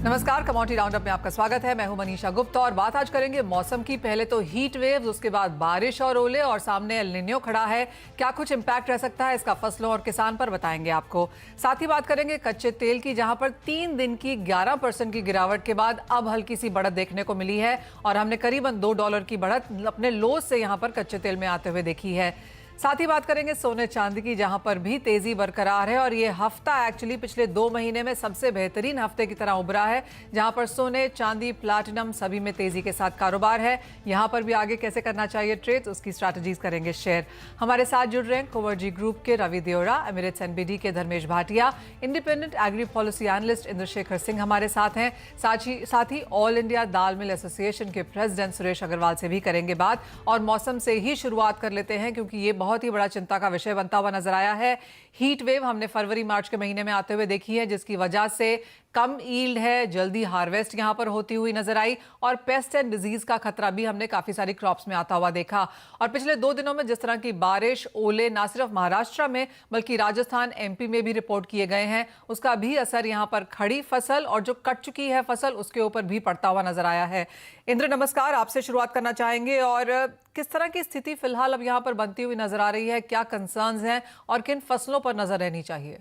नमस्कार, commodity roundup में आपका स्वागत है। मैं हूं मनीषा गुप्ता और बात आज करेंगे मौसम की। पहले तो हीट वेव्स, उसके बाद बारिश और ओले और सामने एल निन्यो खड़ा है। क्या कुछ इम्पैक्ट रह सकता है इसका फसलों और किसान पर, बताएंगे आपको। साथ ही बात करेंगे कच्चे तेल की, जहां पर 3 दिन की 11% की गिरावट के बाद अब हल्की सी बढ़त देखने को मिली है और हमने करीबन $2 की बढ़त अपने लो से यहां पर कच्चे तेल में आते हुए देखी है। साथ ही बात करेंगे सोने चांदी की, जहां पर भी तेजी बरकरार है और ये हफ्ता एक्चुअली पिछले 2 महीने में सबसे बेहतरीन हफ्ते की तरह उभरा है, जहां पर सोने चांदी प्लैटिनम सभी में तेजी के साथ कारोबार है। यहां पर भी आगे कैसे करना चाहिए ट्रेड, उसकी स्ट्रैटेजीज करेंगे शेयर। हमारे साथ जुड़ रहे हैं कोवर्जी ग्रुप के रवि देओरा, एमिरेट्स एनबीडी के Dharmesh Bhatia, independent agri policy analyst Indrashekhar Singh हमारे साथ हैं। साथ ही all India dal mill association के प्रेसिडेंट सुरेश अग्रवाल से भी करेंगे बात। और मौसम से ही शुरुआत कर लेते हैं, क्योंकि ये बहुत ही बड़ा चिंता का विषय बनता हुआ नजर आया है। हीट वेव हमने फरवरी मार्च के महीने में आते हुए देखी है, जिसकी वजह से कम ईल्ड है, जल्दी हार्वेस्ट यहां पर होती हुई नजर आई और पेस्ट एंड डिजीज का खतरा भी हमने काफी सारी क्रॉप्स में आता हुआ देखा। और पिछले 2 दिनों में जिस तरह की बारिश, ओले ना सिर्फ महाराष्ट्र में बल्कि राजस्थान, एमपी में भी रिपोर्ट किए गए हैं, उसका भी असर यहां पर खड़ी फसल और जो कट चुकी है फसल उसके ऊपर भी पड़ता हुआ नजर आया है। इंद्र, नमस्कार, आपसे शुरुआत करना चाहेंगे और किस तरह की स्थिति फिलहाल अब यहां पर बनती हुई नजर आ रही है, क्या कंसर्न्स हैं और किन फसलों पर नजर रहनी चाहिए?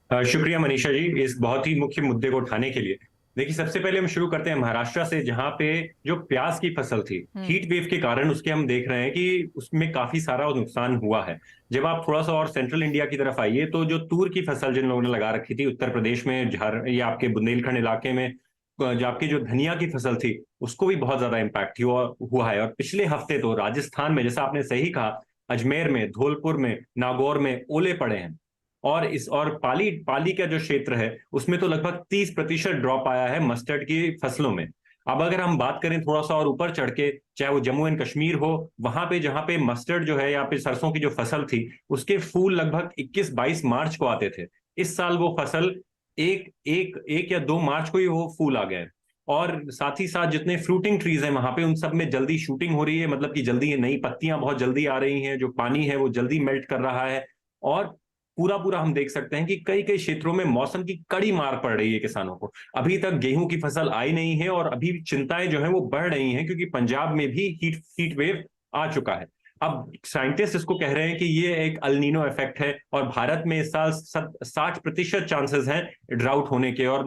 शुक्रिया मनीषा जी, इस बहुत ही मुख्य मुद्दे को उठाने के लिए। देखिए, सबसे पहले हम शुरू करते हैं महाराष्ट्र से, जहां पे जो प्याज की फसल थी, हीट वेव के कारण उसके हम देख रहे हैं कि उसमें काफी सारा नुकसान हुआ है। जब आप थोड़ा सा और सेंट्रल इंडिया की तरफ आइए, तो जो तूर की फसल जिन लोगों ने लगा रखी थी उत्तर प्रदेश में, या आपके बुंदेलखंड इलाके में, जो आपकी जो धनिया की फसल थी, उसको भी बहुत ज्यादा इम्पैक्ट हुआ है। और पिछले हफ्ते तो राजस्थान में, जैसा आपने सही कहा, अजमेर में, धौलपुर में, नागौर में ओले पड़े हैं। और पाली पाली का जो क्षेत्र है, उसमें तो लगभग 30% ड्रॉप आया है मस्टर्ड की फसलों में। अब अगर हम बात करें थोड़ा सा और ऊपर चढ़ के, चाहे वो जम्मू एंड कश्मीर हो, वहां पे जहां पे मस्टर्ड जो है या फिर सरसों की जो फसल थी, उसके फूल लगभग 21-22 मार्च को आते थे। इस साल वो फसल एक या 2 मार्च को ही वो फूल आ गए। और साथ ही साथ जितने फ्रूटिंग ट्रीज हैं वहां पे, उन सब में जल्दी शूटिंग हो रही है, मतलब कि जल्दी नई पत्तियां बहुत जल्दी आ रही हैं, जो पानी है वो जल्दी मेल्ट कर रहा है। और पूरा पूरा हम देख सकते हैं कि कई कई क्षेत्रों में मौसम की कड़ी मार पड़ रही है किसानों को। अभी तक गेहूं की फसल आई नहीं है और अभी चिंताएं जो है वो बढ़ रही हैं, क्योंकि पंजाब में भी हीट वेव आ चुका है। अब साइंटिस्ट इसको कह रहे हैं कि ये एक अल नीनो इफेक्ट है और भारत में इस साल 60% चांसेस हैं ड्राउट होने के, और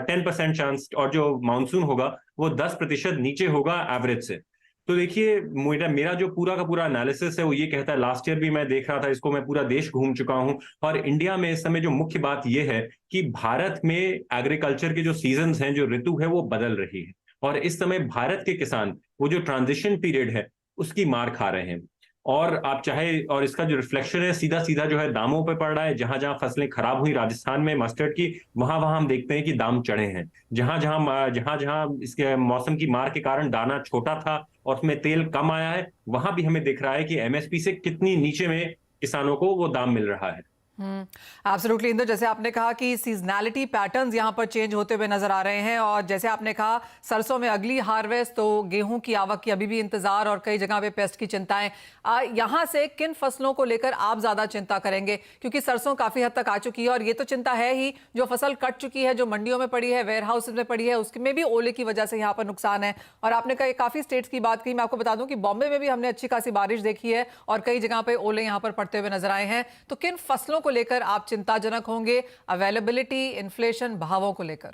10% चांस, और जो मानसून होगा वो 10% नीचे होगा एवरेज से। तो देखिए, मेरा जो पूरा का पूरा एनालिसिस है वो ये कहता है, लास्ट ईयर भी मैं देख रहा था इसको, मैं पूरा देश घूम चुका हूं, और इंडिया में इस समय जो मुख्य बात ये है कि भारत में एग्रीकल्चर के जो सीजन्स हैं, जो ऋतु है, वो बदल रही है। और इस समय भारत के किसान वो जो ट्रांजिशन पीरियड है उसकी मार खा रहे हैं। और आप चाहे, और इसका जो रिफ्लेक्शन है सीधा सीधा जो है दामों पे पड़ रहा है। जहां जहां फसलें खराब हुई राजस्थान में मस्टर्ड की, वहां वहां हम देखते हैं कि दाम चढ़े हैं। जहां जहां इसके मौसम की मार के कारण दाना छोटा था और उसमें तेल कम आया है, वहां भी हमें दिख रहा है कि एमएसपी से कितनी नीचे में किसानों को वो दाम मिल रहा है। एब्सोल्युटली इंदर, जैसे आपने कहा कि सीजनैलिटी पैटर्न्स यहाँ पर चेंज होते हुए नजर आ रहे हैं और जैसे आपने कहा सरसों में अगली हार्वेस्ट, तो गेहूं की आवक की अभी भी इंतजार और कई जगह पे पेस्ट की चिंताएं। यहाँ से किन फसलों को लेकर आप ज्यादा चिंता करेंगे, क्योंकि सरसों काफी हद तक आ चुकी है और ये तो चिंता है ही, जो फसल कट चुकी है, जो मंडियों में पड़ी है, वेयर हाउस में पड़ी है, उसमें भी ओले की वजह से यहाँ पर नुकसान है। और आपने कहा काफी स्टेट्स की बात की, मैं आपको बता दूं कि बॉम्बे में भी हमने अच्छी खासी बारिश देखी है और कई जगह पे ओले यहाँ पर पड़ते हुए नजर आए हैं। तो किन फसलों को लेकर आप चिंताजनक होंगे, अवेलेबिलिटी, इन्फ्लेशन, भावों को लेकर?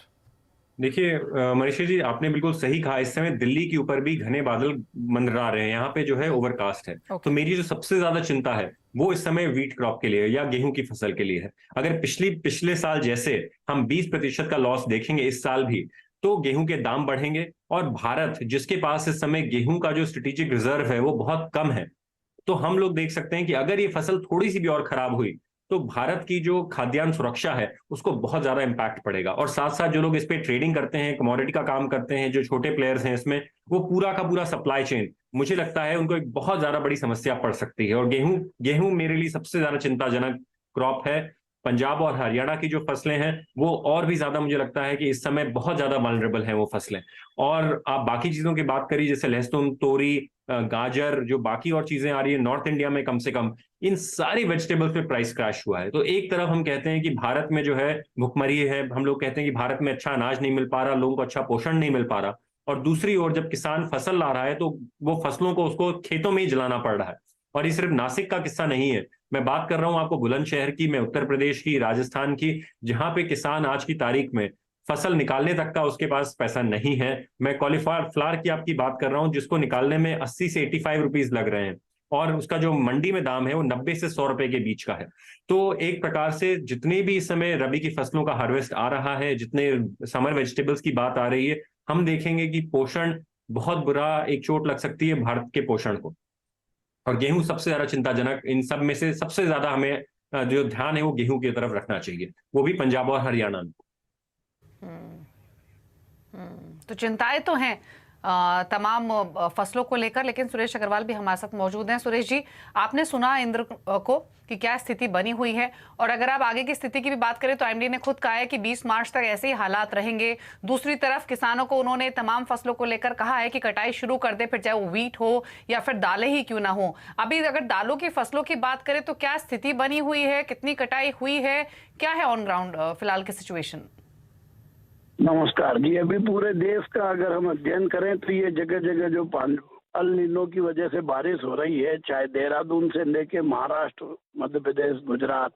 देखिए मनीषा जी, आपने बिल्कुल सही कहा। इस समय दिल्ली के ऊपर भी घने बादल मंडरा रहे हैं, यहाँ पे जो है ओवरकास्ट है। तो मेरी जो सबसे ज्यादा चिंता है वो इस समय व्हीट क्रॉप के लिए या गेहूं की फसल के लिए है। अगर पिछले साल जैसे हम 20% का लॉस देखेंगे इस साल भी, तो गेहूं के दाम बढ़ेंगे। और भारत, जिसके पास इस समय गेहूं का जो स्ट्रेटेजिक रिजर्व है वो बहुत कम है, तो हम लोग देख सकते हैं कि अगर ये फसल थोड़ी सी भी और खराब हुई, तो भारत की जो खाद्यान्न सुरक्षा है उसको बहुत ज्यादा इंपैक्ट पड़ेगा। और साथ साथ जो लोग इस पे ट्रेडिंग करते हैं, कमोडिटी का काम करते हैं, जो छोटे प्लेयर्स हैं इसमें, वो पूरा का पूरा सप्लाई चेन, मुझे लगता है उनको एक बहुत ज्यादा बड़ी समस्या पड़ सकती है। और गेहूं गेहूं मेरे लिए सबसे ज्यादा चिंताजनक क्रॉप है। पंजाब और हरियाणा की जो फसलें हैं वो और भी ज्यादा, मुझे लगता है कि इस समय बहुत ज्यादा वल्नरेबल हैं वो फसलें। और आप बाकी चीजों की बात करिए, जैसे लहसुन, तोरी, गाजर, जो बाकी और चीजें आ रही है नॉर्थ इंडिया में, कम से कम इन सारी वेजिटेबल्स पे प्राइस क्रैश हुआ है। तो एक तरफ हम कहते हैं कि भारत में जो है भुखमरी है, हम लोग कहते हैं कि भारत में अच्छा अनाज नहीं मिल पा रहा, लोगों को अच्छा पोषण नहीं मिल पा रहा, और दूसरी ओर जब किसान फसल ला रहा है तो वो फसलों को उसको खेतों में ही जलाना पड़ रहा है। और ये सिर्फ नासिक का किस्सा नहीं है, मैं बात कर रहा हूं आपको बुलंदशहर की, मैं उत्तर प्रदेश की, राजस्थान की, जहां पे किसान आज की तारीख में फसल निकालने तक का उसके पास पैसा नहीं है। मैं कॉलीफ्लावर फ्लावर की आपकी बात कर रहा हूं, जिसको निकालने में 80 से 85 रुपीज लग रहे हैं, और उसका जो मंडी में दाम है वो 90 से 100 रुपए के बीच का है। तो एक प्रकार से जितने भी इस समय रबी की फसलों का हार्वेस्ट आ रहा है, जितने समर वेजिटेबल्स की बात आ रही है, हम देखेंगे कि पोषण बहुत बुरा एक चोट लग सकती है भारत के पोषण को। और गेहूं सबसे ज्यादा चिंताजनक, इन सब में से सबसे ज्यादा हमें जो ध्यान है वो गेहूं की तरफ रखना चाहिए, वो भी पंजाब और हरियाणा में। तो चिंताएं तो हैं तमाम फसलों को लेकर, लेकिन सुरेश अग्रवाल भी हमारे साथ मौजूद हैं। सुरेश जी, आपने सुना इंद्र को कि क्या स्थिति बनी हुई है, और अगर आप आगे की स्थिति की भी बात करें तो आईएमडी ने खुद कहा है कि 20 मार्च तक ऐसे ही हालात रहेंगे। दूसरी तरफ किसानों को उन्होंने तमाम फसलों को लेकर कहा है कि कटाई शुरू कर दे, फिर चाहे वो व्हीट हो या फिर दालें ही क्यों ना हो। अभी अगर दालों की फसलों की बात करें तो क्या स्थिति बनी हुई है, कितनी कटाई हुई है, क्या है ऑन ग्राउंड फिलहाल की सिचुएशन? नमस्कार जी। अभी पूरे देश का अगर हम अध्ययन करें तो ये जगह जगह जो अल नीनो की वजह से बारिश हो रही है, चाहे देहरादून से लेके महाराष्ट्र, मध्य प्रदेश, गुजरात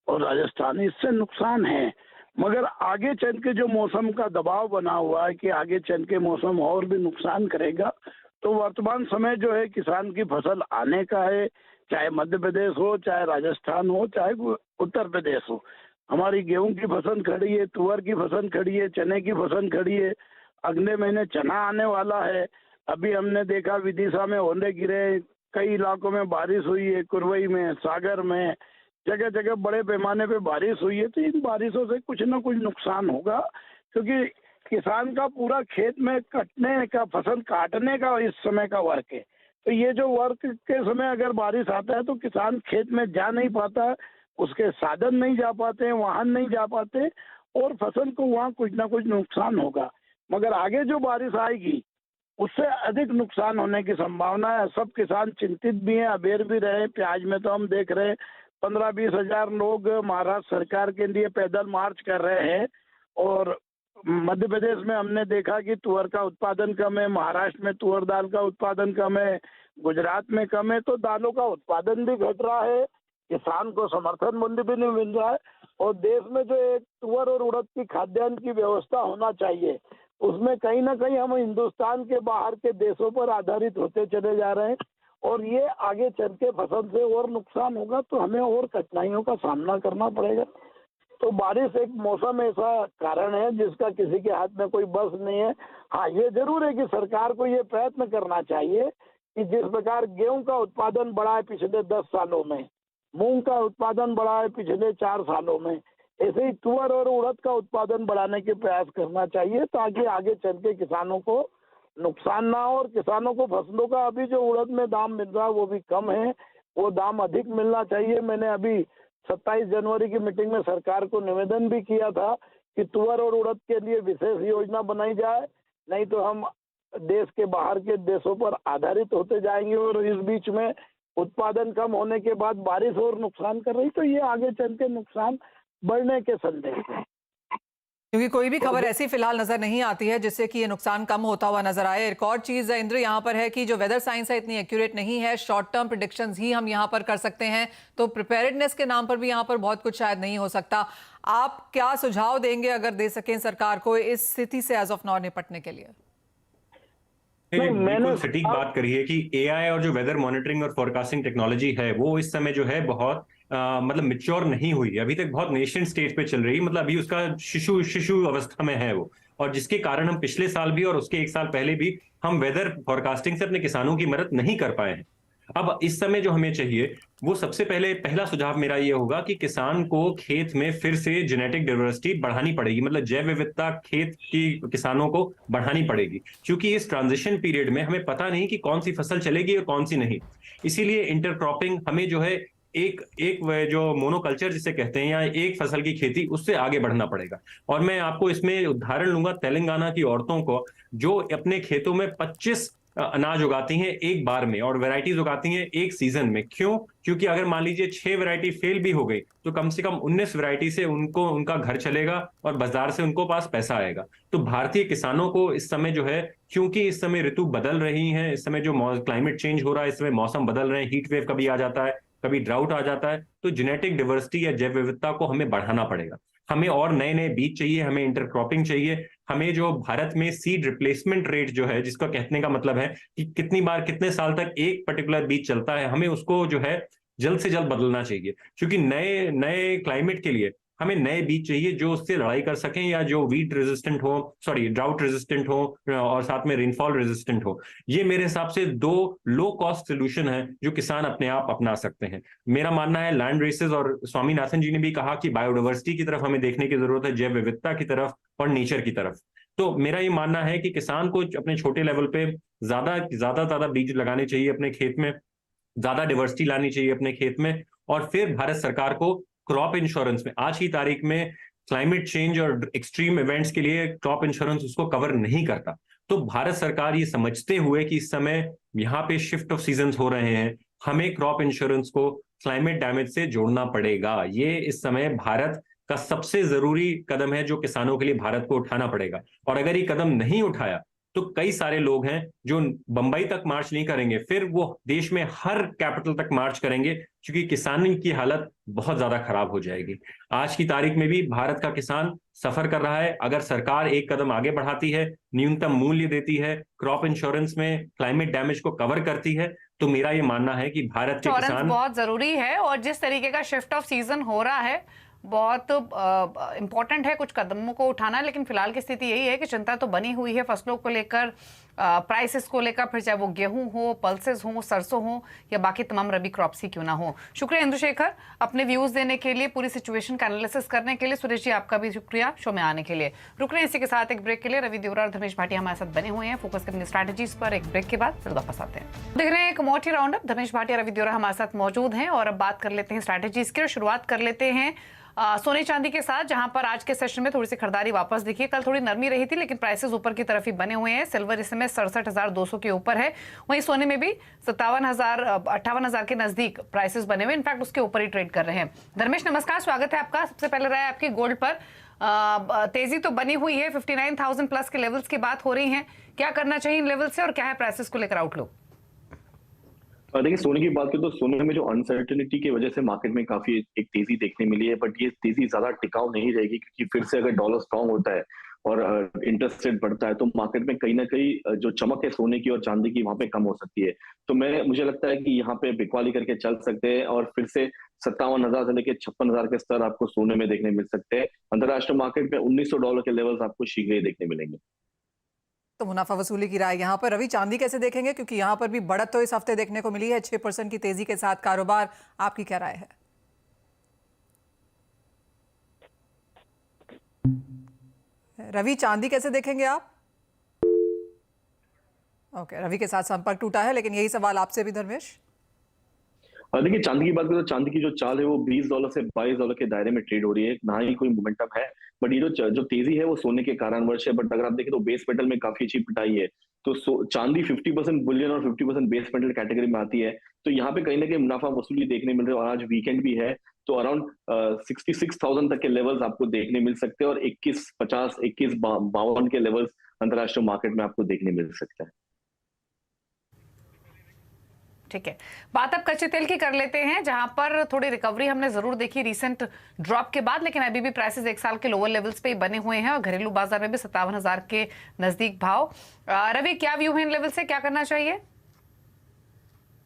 और राजस्थान, इससे नुकसान है। मगर आगे चल के जो मौसम का दबाव बना हुआ है कि आगे चल के मौसम और भी नुकसान करेगा, तो वर्तमान समय जो है किसान की फसल आने का है, चाहे मध्य प्रदेश हो, चाहे राजस्थान हो, चाहे उत्तर प्रदेश हो। हमारी गेहूं की फसल खड़ी है, तुअर की फसल खड़ी है, चने की फसल खड़ी है। अगले महीने चना आने वाला है। अभी हमने देखा विदिशा में ओले गिरे, कई इलाकों में बारिश हुई है, कुरवई में, सागर में, जगह जगह बड़े पैमाने पे बारिश हुई है। तो इन बारिशों से कुछ ना कुछ नुकसान होगा, क्योंकि किसान का पूरा खेत में कटने का, फसल काटने का इस समय का वर्क है। तो ये जो वर्क के समय अगर बारिश आता है तो किसान खेत में जा नहीं पाता, उसके साधन नहीं जा पाते, वाहन नहीं जा पाते, और फसल को वहाँ कुछ ना कुछ नुकसान होगा। मगर आगे जो बारिश आएगी उससे अधिक नुकसान होने की संभावना है। सब किसान चिंतित भी हैं, अबेर भी रहे। प्याज में तो हम देख रहे हैं 15-20 हजार लोग महाराष्ट्र सरकार के लिए पैदल मार्च कर रहे हैं, और मध्य प्रदेश में हमने देखा कि तुअर का उत्पादन कम है, महाराष्ट्र में तुअर दाल का उत्पादन कम है, गुजरात में कम है। तो दालों का उत्पादन भी घट रहा है, किसान को समर्थन मूल्य भी नहीं मिल रहा है, और देश में जो एक तुअर और उड़द की खाद्यान्न की व्यवस्था होना चाहिए, उसमें कहीं ना कहीं हम हिंदुस्तान के बाहर के देशों पर आधारित होते चले जा रहे हैं, और ये आगे चल के फसल से और नुकसान होगा, तो हमें और कठिनाइयों का सामना करना पड़ेगा। तो बारिश एक मौसम ऐसा कारण है जिसका किसी के हाथ में कोई बस नहीं है। हाँ, ये जरूर है कि सरकार को ये प्रयत्न करना चाहिए कि जिस प्रकार गेहूं का उत्पादन बढ़ा है पिछले 10 सालों में, मूंग का उत्पादन बढ़ा है पिछले 4 सालों में, ऐसे ही तुअर और उड़द का उत्पादन बढ़ाने के प्रयास करना चाहिए, ताकि आगे चल के किसानों को नुकसान ना हो। और किसानों को फसलों का अभी जो उड़द में दाम मिल रहा है वो भी कम है, वो दाम अधिक मिलना चाहिए। मैंने अभी 27 जनवरी की मीटिंग में सरकार को निवेदन भी किया था कि तुअर और उड़द के लिए विशेष योजना बनाई जाए, नहीं तो हम देश के बाहर के देशों पर आधारित होते जाएंगे, और इस बीच में उत्पादन कम होने के बाद बारिश और नुकसान कर रही, तो ये आगे चल के नुकसान बढ़ने के संदेश हैं। क्योंकि कोई भी खबर ऐसी फिलहाल नजर नहीं आती है जिससे कि ये नुकसान कम होता हुआ नजर आए। एक और चीज इंद्र यहाँ पर है कि जो वेदर साइंस है इतनी एक्यूरेट नहीं है, शॉर्ट टर्म प्रिडिक्शंस ही हम यहाँ पर कर सकते हैं, तो प्रिपेयर्डनेस के नाम पर भी यहाँ पर बहुत कुछ शायद नहीं हो सकता। आप क्या सुझाव देंगे अगर दे सकें सरकार को इस स्थिति से एज ऑफ नाउ निपटने के लिए? बिल्कुल सटीक बात करी है कि एआई और जो वेदर मॉनिटरिंग और फोरकास्टिंग टेक्नोलॉजी है वो इस समय जो है बहुत मतलब मिच्योर नहीं हुई, अभी तक बहुत नेशन स्टेज पे चल रही, मतलब अभी उसका शिशु अवस्था में है वो, और जिसके कारण हम पिछले साल भी और उसके 1 साल पहले भी हम वेदर फोरकास्टिंग से अपने किसानों की मदद नहीं कर पाए हैं। अब इस समय जो हमें चाहिए वो सबसे पहला सुझाव मेरा ये होगा कि किसान को खेत में फिर से जेनेटिक डाइवर्सिटी बढ़ानी पड़ेगी, मतलब जैव विविधता खेत की किसानों को बढ़ानी पड़ेगी, क्योंकि इस ट्रांजिशन पीरियड में हमें पता नहीं कि कौन सी फसल चलेगी और कौन सी नहीं। इसीलिए इंटरक्रॉपिंग हमें जो है एक जो मोनोकल्चर जिसे कहते हैं या एक फसल की खेती, उससे आगे बढ़ना पड़ेगा। और मैं आपको इसमें उदाहरण लूंगा तेलंगाना की औरतों को जो अपने खेतों में 25 अनाज उगाती हैं एक बार में और वैरायटीज उगाती हैं एक सीजन में। क्यों? क्योंकि अगर मान लीजिए 6 वैरायटी फेल भी हो गई तो कम से कम 19 वैरायटी से उनको उनका घर चलेगा और बाजार से उनको पास पैसा आएगा। तो भारतीय किसानों को इस समय जो है, क्योंकि इस समय ऋतु बदल रही है, इस समय जो क्लाइमेट चेंज हो रहा है, इस समय मौसम बदल रहे हैं, हीट वेव कभी आ जाता है, कभी ड्राउट आ जाता है, तो जेनेटिक डाइवर्सिटी या जैव विविधता को हमें बढ़ाना पड़ेगा। हमें और नए नए बीज चाहिए, हमें इंटरक्रॉपिंग चाहिए, हमें जो भारत में सीड रिप्लेसमेंट रेट जो है, जिसका कहने का मतलब है कि कितनी बार कितने साल तक एक पर्टिकुलर बीज चलता है, हमें उसको जो है जल्द से जल्द बदलना चाहिए। क्योंकि नए नए क्लाइमेट के लिए हमें नए बीज चाहिए जो उससे लड़ाई कर सकें, या जो वीट रेजिस्टेंट हो, सॉरी ड्राउट रेजिस्टेंट हो, और साथ में रेनफॉल रेजिस्टेंट हो। ये मेरे हिसाब से दो लो कॉस्ट सोल्यूशन है जो किसान अपने आप अपना सकते हैं। मेरा मानना है लैंड रेसेस, और स्वामीनाथन जी ने भी कहा कि बायोडाइवर्सिटी की तरफ हमें देखने की जरूरत है, जैव विविधता की तरफ और नेचर की तरफ। तो मेरा ये मानना है कि किसान को अपने छोटे लेवल पे ज्यादा बीज लगाने चाहिए अपने खेत में, ज्यादा डाइवर्सिटी लानी चाहिए अपने खेत में। और फिर भारत सरकार को क्रॉप इंश्योरेंस में, आज की तारीख में क्लाइमेट चेंज और एक्सट्रीम इवेंट्स के लिए क्रॉप इंश्योरेंस उसको कवर नहीं करता। तो भारत सरकार ये समझते हुए कि इस समय यहाँ पे शिफ्ट ऑफ सीजन्स हो रहे हैं, हमें क्रॉप इंश्योरेंस को क्लाइमेट डैमेज से जोड़ना पड़ेगा। ये इस समय भारत का सबसे जरूरी कदम है जो किसानों के लिए भारत को उठाना पड़ेगा। और अगर ये कदम नहीं उठाया तो कई सारे लोग हैं जो बंबई तक मार्च नहीं करेंगे, फिर वो देश में हर कैपिटल तक मार्च करेंगे, क्योंकि किसानी की हालत बहुत ज्यादा खराब हो जाएगी। आज की तारीख में भी भारत का किसान सफर कर रहा है। अगर सरकार एक कदम आगे बढ़ाती है, न्यूनतम मूल्य देती है, क्रॉप इंश्योरेंस में क्लाइमेट डैमेज को कवर करती है, तो मेरा ये मानना है कि भारत के इंश्योरेंस किसान बहुत जरूरी है। और जिस तरीके का शिफ्ट ऑफ सीजन हो रहा है बहुत इंपॉर्टेंट है कुछ कदमों को उठाना। लेकिन फिलहाल की स्थिति यही है कि चिंता तो बनी हुई है फसलों को लेकर, प्राइसेस को लेकर, फिर चाहे वो गेहूं हो, पल्सेस हो, सरसों हो या बाकी तमाम रबी क्रॉप्स ही क्यों ना हो। शुक्रिया इंदुशेखर अपने व्यूज देने के लिए, पूरी सिचुएशन का एनालिसिस करने के लिए। सुरेश जी आपका भी शुक्रिया शो में आने के लिए। रुक रहे हैं इसी के साथ एक ब्रेक के लिए। रवि देवरा और धर्मेश भाटिया हमारे साथ बने हुए हैं फोकस करेंगे स्ट्रैटेजीज पर। एक ब्रेक के बाद फिर वापस आते हैं। देख रहे हैं कमोडिटी राउंडअप, धर्मेश भाटिया, रवि देवरा हमारे साथ मौजूद हैं और अब बात कर लेते हैं स्ट्रैटेजीज की। शुरुआत कर लेते हैं सोने चांदी के साथ, जहां पर आज के सेशन में थोड़ी सी खरीदारी वापस दिखी है। कल थोड़ी नरमी रही थी लेकिन प्राइसेस ऊपर की तरफ ही बने हुए हैं। सिल्वर इस समय 67,200 के ऊपर है, वहीं सोने में भी 58,000 के नजदीक प्राइसेस बने हुए, इनफैक्ट उसके ऊपर ही ट्रेड कर रहे हैं। धर्मेश नमस्कार, स्वागत है आपका। सबसे पहले राय आपकी गोल्ड पर, तेजी तो बनी हुई है, 59,000 प्लस के लेवल्स की बात हो रही है, क्या करना चाहिए इन लेवल से और क्या है प्राइसेस को लेकर आउटलुक? देखिए, सोने की बात करें तो सोने में जो अनसर्टेनिटी की वजह से मार्केट में काफी एक तेजी देखने मिली है, बट ये तेजी ज्यादा टिकाऊ नहीं रहेगी, क्योंकि फिर से अगर डॉलर स्ट्रांग होता है और इंटरेस्ट रेट बढ़ता है तो मार्केट में कहीं ना कहीं जो चमक है सोने की और चांदी की वहां पे कम हो सकती है। तो मुझे लगता है कि यहाँ पे बिकवाली करके चल सकते हैं और फिर से 57,000 से लेकर 56,000 के स्तर आपको सोने में देखने मिल सकते हैं। अंतर्राष्ट्रीय मार्केट में $1,900 के लेवल्स आपको शीघ्र ही देखने मिलेंगे। तो मुनाफा वसूली की राय यहाँ पर। रवि, चांदी कैसे देखेंगे, क्योंकि यहाँ पर भी बढ़त तो इस हफ्ते देखने को मिली है, 6% की तेजी के साथ कारोबार, आपकी क्या राय है? रवि, चांदी कैसे देखेंगे आप? ओके, रवि के साथ संपर्क टूटा है, लेकिन यही सवाल आपसे भी धर्मेश। देखिए, चांदी की बात करें तो चांदी की जो चाल है वो $20 से $22 के दायरे में ट्रेड हो रही है, ना ही कोई मोमेंटम है। बट ये जो तेजी है वो सोने के कारणवश है। बट अगर आप देखें तो बेस मेटल में काफी अच्छी पिटाई है। तो चांदी 50% बुलियन और 50% बेस मेटल कैटेगरी में आती है। तो यहाँ पे कहीं ना कहीं मुनाफा वसूली देखने मिल रही है और आज वीकेंड भी है, तो अराउंड 66,000 तक के लेवल्स आपको देखने मिल सकते हैं और 2150, 2152 के लेवल्स अंतर्राष्ट्रीय मार्केट में आपको देखने मिल सकता है। ठीक है, बात अब कच्चे तेल की कर लेते हैं, जहां पर थोड़ी रिकवरी हमने जरूर देखी रिसेंट ड्रॉप के बाद, लेकिन अभी भी प्राइसेस एक साल के लोअर लेवल्स पे ही बने हुए हैं और घरेलू बाजार में भी 57,000 के नजदीक भाव। रवि, क्या व्यू है इन लेवल से, क्या करना चाहिए?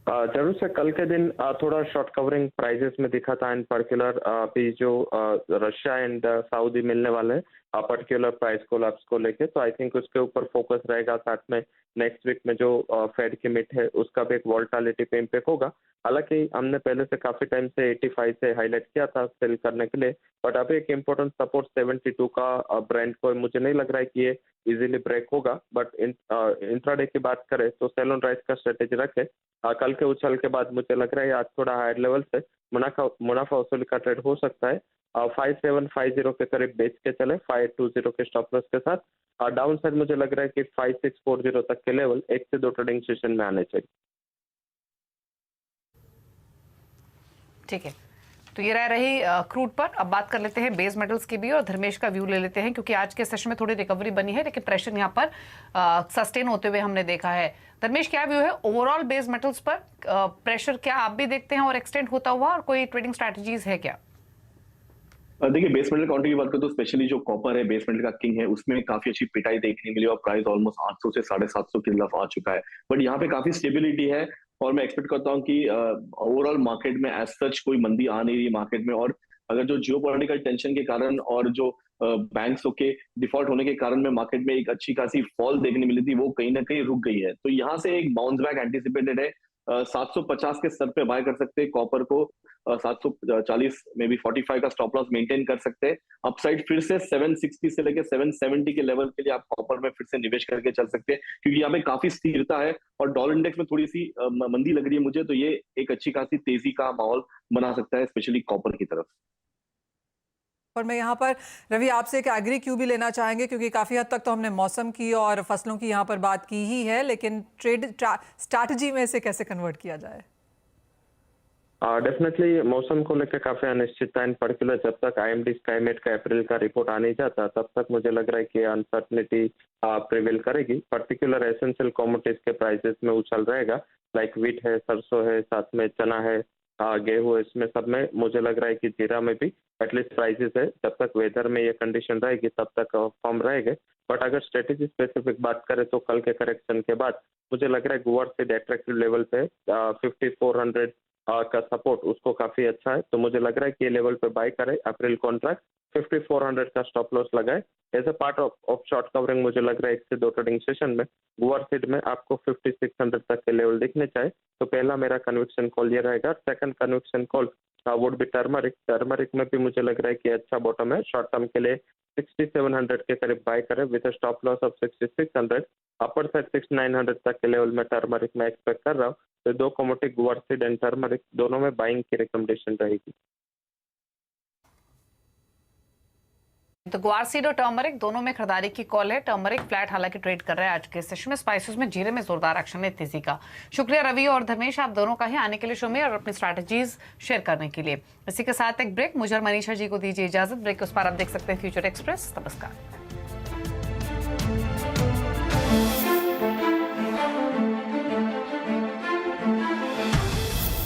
जरूर से कल के दिन थोड़ा शॉर्ट कवरिंग प्राइजेस में दिखा था। एंड पर्टिकुलर अभी जो रशिया एंड सऊदी मिलने वाले हैं पर्टिकुलर प्राइस कोलैप्स को लेके, तो आई थिंक उसके ऊपर फोकस रहेगा। साथ में नेक्स्ट वीक में जो फेड की मीट है उसका भी एक वोलेटिलिटी पे इम्पैक्ट होगा। हालांकि हमने पहले से काफी टाइम से 85 से हाईलाइट किया था सेल करने के लिए, बट अभी एक इम्पोर्टेंट सपोर्ट 72 का ब्रांड को मुझे नहीं लग रहा है कि ये इजीली ब्रेक होगा। बट इंट्राडे की बात करें तो सेल ऑन राइज का स्ट्रेटेजी रखे। कल के उछल के बाद मुझे लग रहा है आज थोड़ा हायर लेवल से मुनाफा वसूली का ट्रेड हो सकता है। 5750 के करीब बेच के चले 520 के स्टॉप लॉस के साथ। और डाउन साइड मुझे लग रहा है कि 5640 तक के लेवल 1 से 2 ट्रेडिंग सेशन में आने चाहिए। ठीक है, तो ये रही क्रूड पर। अब बात कर लेते हैं बेस मेटल्स की भी और धर्मेश का व्यू ले लेते हैं, क्योंकि आज के सेशन में थोड़ी रिकवरी बनी है लेकिन प्रेशर यहाँ पर सस्टेन होते हुए हमने देखा है। धर्मेश, क्या व्यू है ओवरऑल बेस मेटल्स पर? प्रेशर क्या आप भी देखते हैं और एक्सटेंड होता हुआ, और कोई ट्रेडिंग स्ट्रैटेजीज है क्या? देखिए, बेस मेटल काउंटर की बात करें तो स्पेशली जो कॉपर है बेस मेटल का किंग है, उसमें काफी अच्छी पिटाई देखने मिली और प्राइस ऑलमोस्ट 800 से 750 की तरफ आ चुका है। बट यहाँ पे काफी स्टेबिलिटी है और मैं एक्सपेक्ट करता हूँ कि ओवरऑल मार्केट में एज सच कोई मंदी आ नहीं रही मार्केट में। और अगर जो जियोपॉलिटिकल टेंशन के कारण और जो बैंक्स के डिफॉल्ट होने के कारण में मार्केट में एक अच्छी खासी फॉल देखने मिली थी, वो कहीं ना कहीं रुक गई है। तो यहाँ से एक बाउंस बैक एंटिसिपेटेड है। 750 के स्तर पे बाय कर सकते हैं कॉपर को। 740 में भी 45 का स्टॉप लॉस मेंटेन कर सकते हैं। अपसाइड फिर से 760 से लेके 770 के लेवल के लिए आप कॉपर में फिर से निवेश करके चल सकते हैं, क्योंकि यहाँ पे काफी स्थिरता है और डॉलर इंडेक्स में थोड़ी सी मंदी लग रही है मुझे। तो ये एक अच्छी खासी तेजी का माहौल बना सकता है स्पेशली कॉपर की तरफ। पर मैं यहाँ पर रवि आपसे एक एग्री क्यू भी लेना चाहेंगे, क्योंकि काफ़ी हद तक तो हमने मौसम की और फसलों की यहाँ पर बात की ही है, लेकिन ट्रेड स्ट्रैटेजी में इसे कैसे कन्वर्ट किया जाए? डेफिनेटली मौसम को लेकर काफी अनिश्चितता इन पर्टिकुलर। जब तक IMD स्काईमेट का अप्रैल का रिपोर्ट आ नहीं जाता तब तक मुझे लग रहा है कि अनसर्टनिटी प्रिवेल करेगी। पर्टिकुलर एसेंशियल कमोडिटीज के प्राइसेस में उछाल रहेगा, लाइक वीट है, सरसों है, साथ में चना है, गेहूं, इसमें सब में मुझे लग रहा है कि जीरा में भी एटलीस्ट प्राइसेस है। जब तक वेदर में ये कंडीशन रहेगी तब तक फॉर्म रहेंगे। बट अगर स्ट्रेटेजी स्पेसिफिक बात करें तो कल के करेक्शन के बाद मुझे लग रहा है गुआर से एट्रैक्टिव लेवल पे 5400 का सपोर्ट उसको काफी अच्छा है। तो मुझे लग रहा है कि ये लेवल पे बाय करें। अप्रैल कॉन्ट्रैक्ट 5400 का स्टॉप लॉस लगाए as a part of short covering. मुझे लग रहा है 1 से 2 ट्रेडिंग सेशन में गुआर सीड में आपको 5600 तक के लेवल दिखने चाहिए। तो पहला मेरा कन्विक्शन कॉल ये रहेगा। Second conviction call would be turmeric. Turmeric में भी मुझे लग रहा है कि अच्छा बॉटम है। शॉर्ट टर्म के लिए 6700 के करीब बाय करें with stop loss of 6600। Upper side 6900 तक के लेवल में टर्मरिक में एक्सपेक्ट कर रहा हूँ। तो 2 कमोडिटी गुआर सीड एंड टर्मरिक दोनों में बाइंग की रिकमेंडेशन रहेगी। तो गुआर सीड और टर्मरिक दोनों में खरीदारी की कॉल है। टर्मरिक फ्लैट हालांकि ट्रेड कर रहा है आज के सेशन में। स्पाइसेस में जीरे में जोरदार एक्शन है, तेजी का। शुक्रिया रवि और धर्मेश, आप दोनों का ही आने के लिए शो में और अपनी स्ट्रैटेजीज शेयर करने के लिए। इसी के साथ एक ब्रेक। मुझे और मनीषा जी को दीजिए इजाजत। ब्रेक के उस पार आप देख सकते हैं फ्यूचर एक्सप्रेस। नमस्कार।